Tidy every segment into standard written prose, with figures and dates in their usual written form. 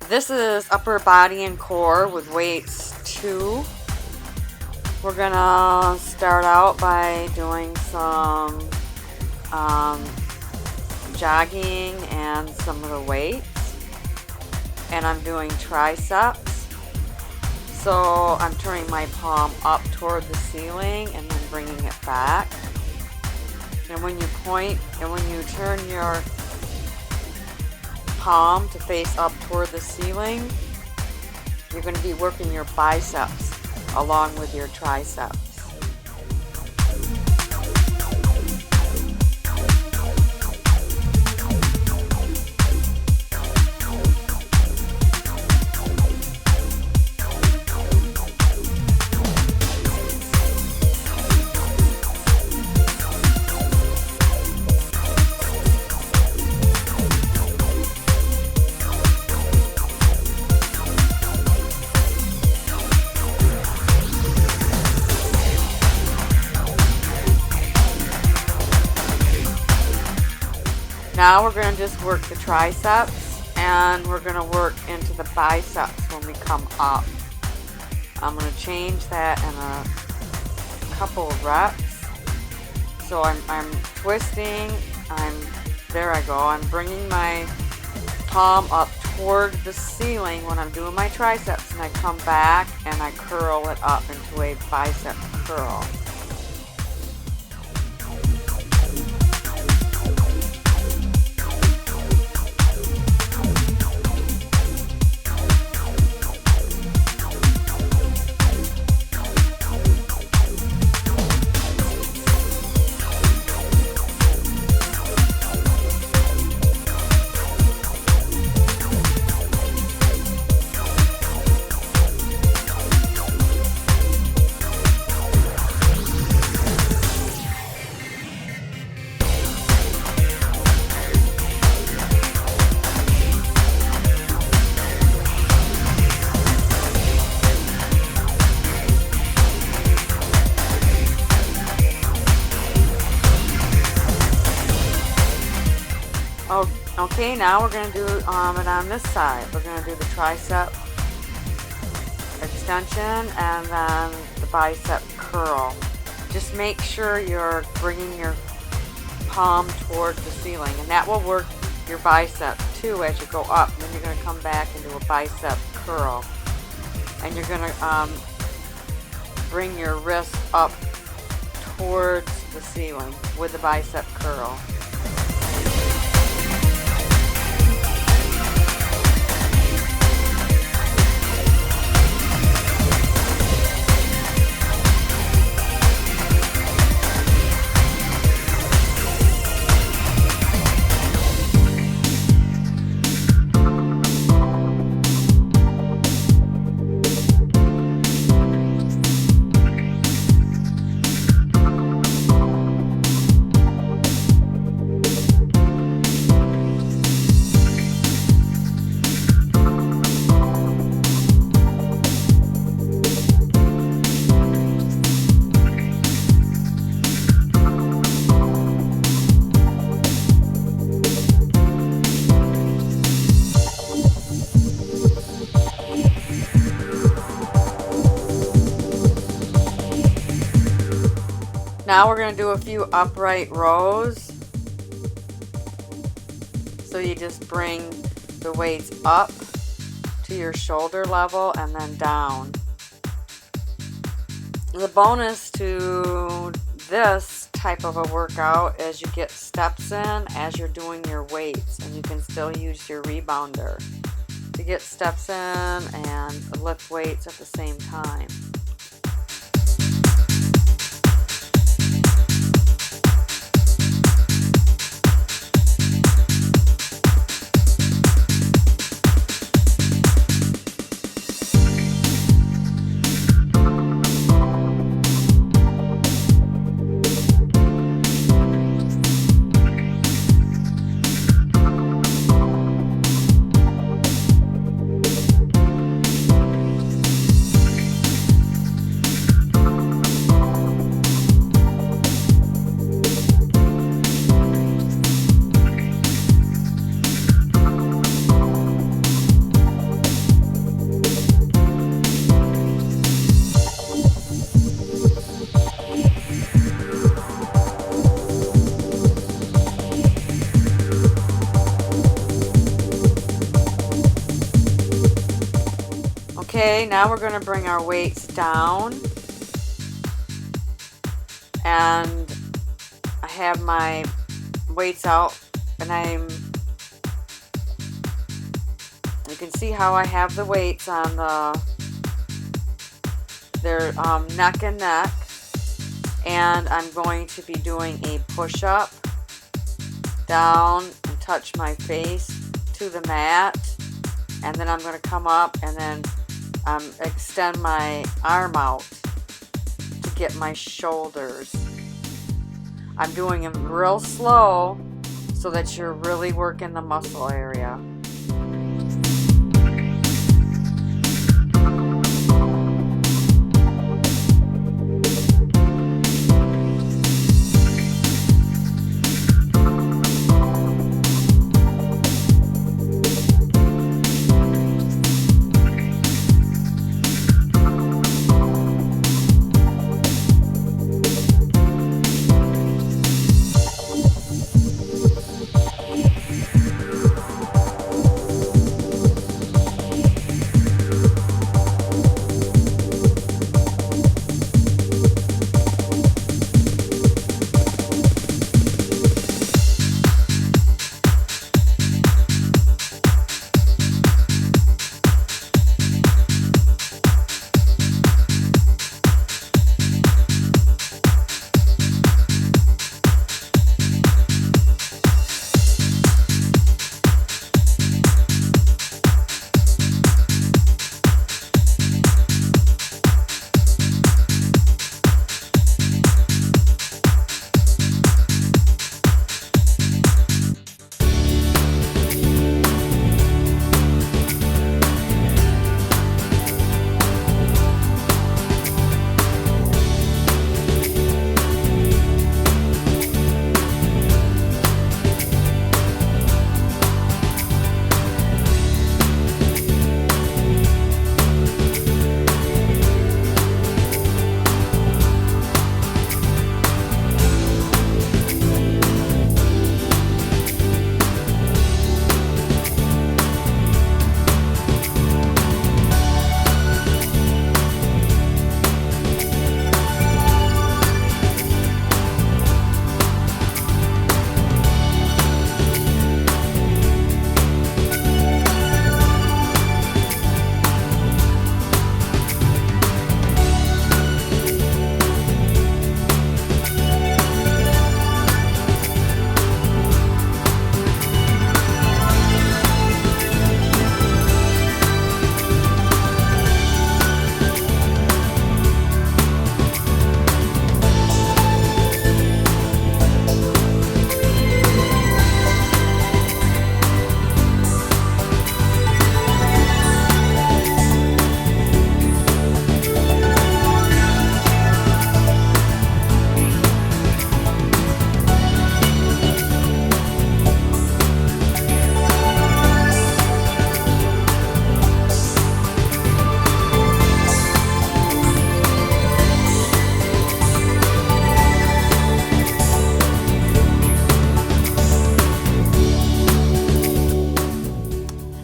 This is upper body and core with weights 2. We're gonna start out by doing some jogging and some of the weights. And I'm doing triceps. So I'm turning my palm up toward the ceiling and then bringing it back. And when you point and when you turn your palm to face up toward the ceiling, you're going to be working your biceps along with your triceps. Now we're going to just work the triceps and we're going to work into the biceps when we come up. I'm going to change that in a couple of reps. So I'm twisting, there I go. I'm bringing my palm up toward the ceiling when I'm doing my triceps, and I come back and I curl it up into a bicep curl. Okay, now we're going to do it on this side. We're going to do the tricep extension and then the bicep curl. Just make sure you're bringing your palm toward the ceiling, and that will work your bicep too as you go up. And then you're going to come back and do a bicep curl. And you're going to bring your wrist up towards the ceiling with the bicep curl. Now we're going to do a few upright rows. So you just bring the weights up to your shoulder level and then down. The bonus to this type of a workout is you get steps in as you're doing your weights, and you can still use your rebounder to get steps in and lift weights at the same time. Okay, now we're going to bring our weights down. And I have my weights out, and you can see how I have the weights on their neck and neck. And I'm going to be doing a push-up down and touch my face to the mat. And then I'm going to come up and then extend my arm out to get my shoulders. I'm doing them real slow so that you're really working the muscle area.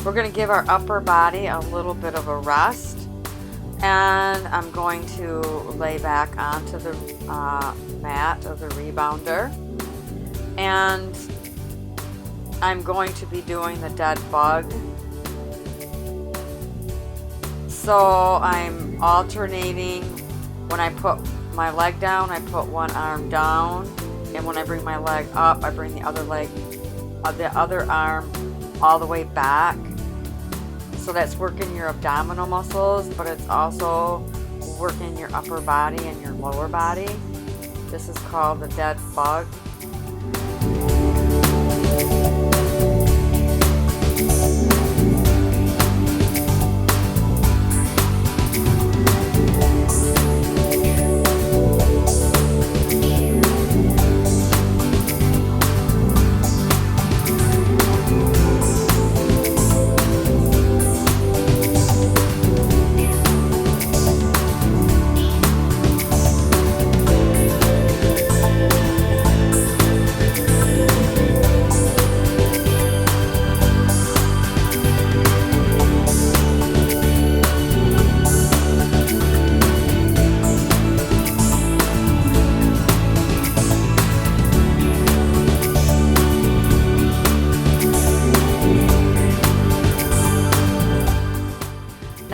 We're going to give our upper body a little bit of a rest, and I'm going to lay back onto the mat of the rebounder, and I'm going to be doing the dead bug. So I'm alternating. When I put my leg down, I put one arm down, and when I bring my leg up, I bring the other arm all the way back. So that's working your abdominal muscles, but it's also working your upper body and your lower body. This is called the dead bug.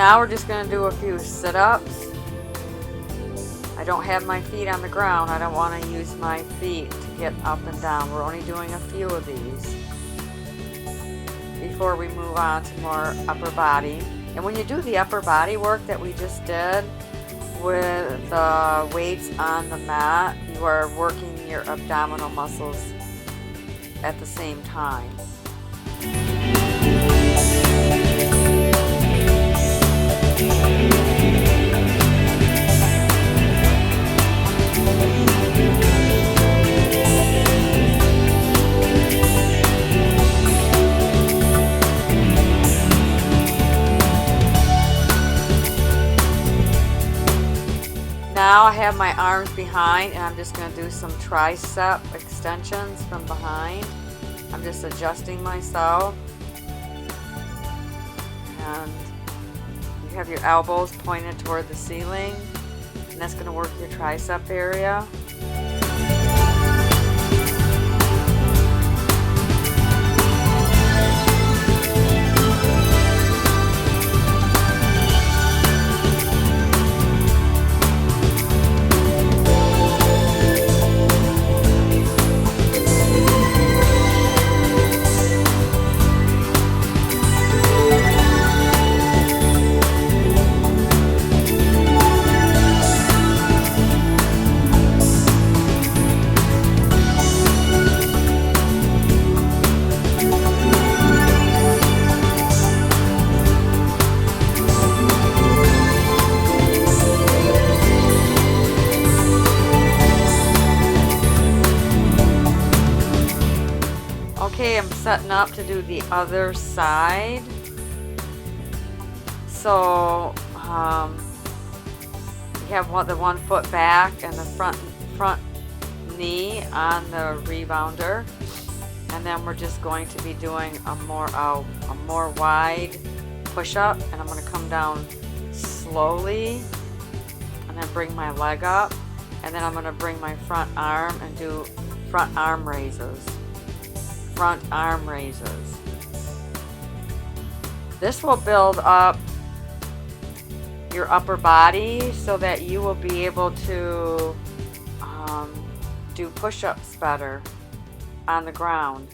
Now we're just going to do a few sit-ups. I don't have my feet on the ground. I don't want to use my feet to get up and down. We're only doing a few of these before we move on to more upper body. And when you do the upper body work that we just did with the weights on the mat, you are working your abdominal muscles at the same time. Now I have my arms behind and I'm just going to do some tricep extensions from behind. I'm just adjusting myself. And you have your elbows pointed toward the ceiling, and that's going to work your tricep area. Okay, I'm setting up to do the other side. So you have the 1 foot back and the front knee on the rebounder, and then we're just going to be doing a more wide push-up, and I'm going to come down slowly and then bring my leg up, and then I'm going to bring my front arm and do front arm raises. Front arm raises. This will build up your upper body so that you will be able to do push-ups better on the ground.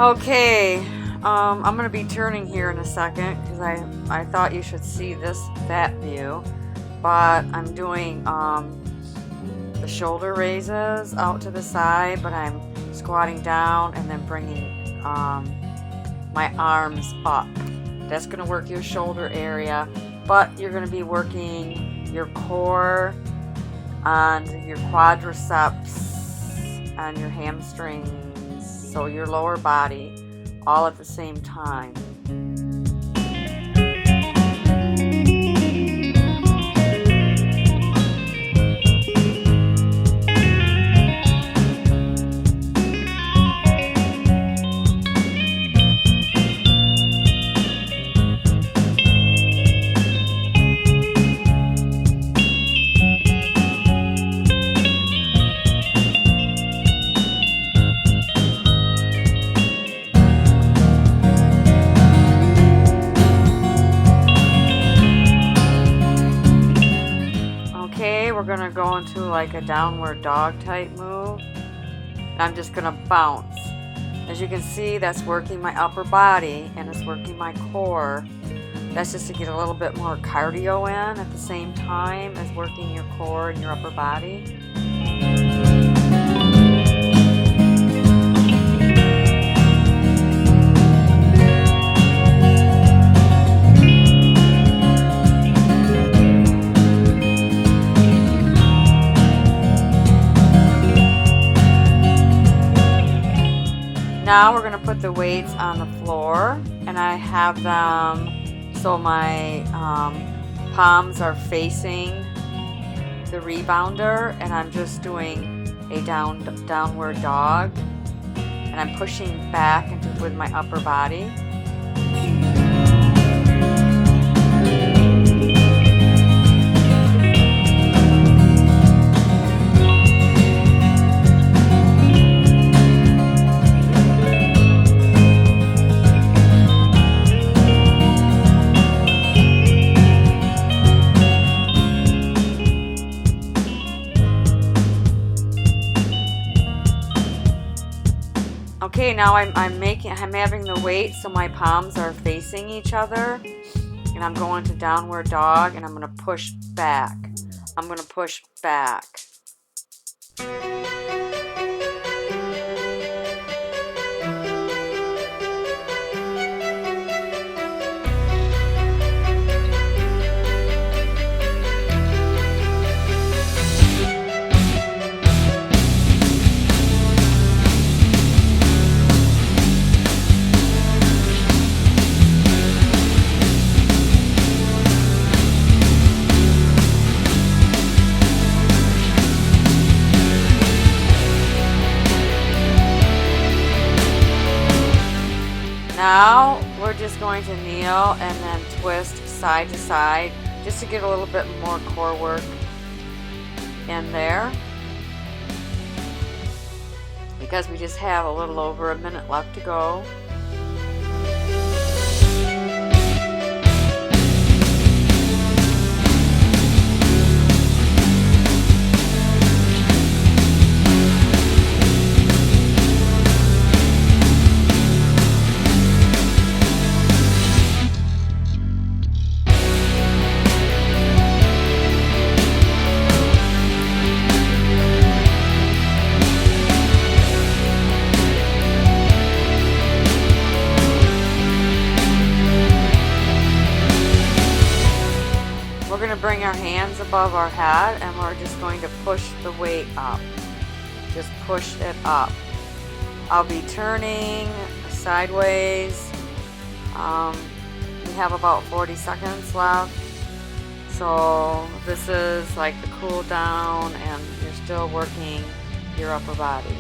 Okay, I'm going to be turning here in a second because I thought you should see this fat view, but I'm doing the shoulder raises out to the side, but I'm squatting down and then bringing my arms up. That's going to work your shoulder area, but you're going to be working your core and your quadriceps and your hamstrings, so your lower body, all at the same time. Okay, we're gonna go into like a downward dog type move. And I'm just gonna bounce. As you can see, that's working my upper body and it's working my core. That's just to get a little bit more cardio in at the same time as working your core and your upper body. Now we're going to put the weights on the floor, and I have them so my palms are facing the rebounder, and I'm just doing a downward dog, and I'm pushing back with my upper body. Okay, now I'm having the weight so my palms are facing each other, and I'm going to downward dog, and I'm going to push back. I'm going to push back. Now we're just going to kneel and then twist side to side just to get a little bit more core work in there, because we just have a little over a minute left to go. We're going to bring our hands above our head, and we're just going to push the weight up. Just push it up. I'll be turning sideways. We have about 40 seconds left. So this is like the cool down, and you're still working your upper body.